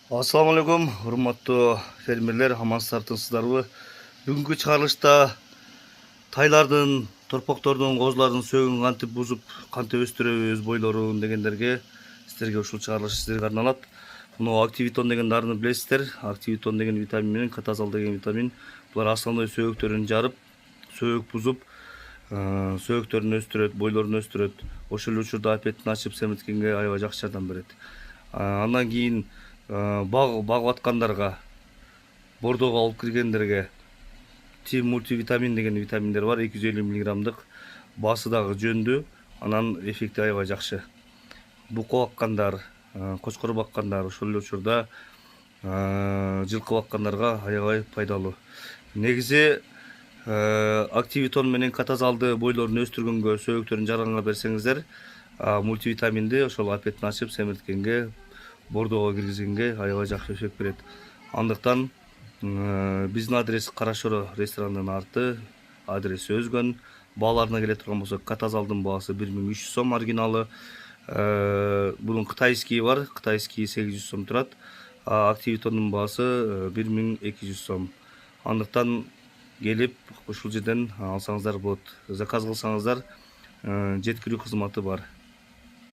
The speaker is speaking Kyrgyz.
Assalamu alaikum, урматтуу фермерлер, амансыздарбы? Бүгүнкү чыгарылышта тайлардын, торпоктордун, козулардын сөөгүн кантип бузуп, кантип өстүрөбүз бойлорун дегендерге сиздерге ушул чыгарылыш сиздерге арналат. Мына активитон деген дарыны билесиздер. Активитон деген витамин менен катазал деген витамин. Булар основной сөөгүктөрүн жарып, сөөгүк бузуп, сөөгүктөрүн өстүрөт, бойлорун өстүрөт. Ошол эле учурда аппетитин ачып семирткенге аябай жакшы жардам берет. Андан кийин багып аткандарга, бордого алып киргендерге Тим мультивитамин деген витаминдер бар, 250 мг. Баасы дагы жөндүү, анан эффекти аябай жакшы. Буку баккандар, кочкор баккандар, ошол эле учурда жылкы баккандарга аябай пайдалуу. Негизи активитон менен катазалды бойлорун өстүргөнгө, сөөгүктөрүн жарганга берсеңиздер, мультивитаминди ошол аппетитин ачып семирткенге, бордого киргизгенге аябай жакшы эффект берет. Андыктан биздин адрес Кара Шоро ресторанынын арты, адреси өзгөн. Бааларына келе турган болсок, катазалдын баасы 1300 сом оригиналы. Бунун кытайский бар, кытайский 800 сом турат. Активитондун баасы 1200 сом. Андыктан келип ушул жерден алсаңыздар болот. Заказ кылсаңыздар жеткирүү кызматы бар.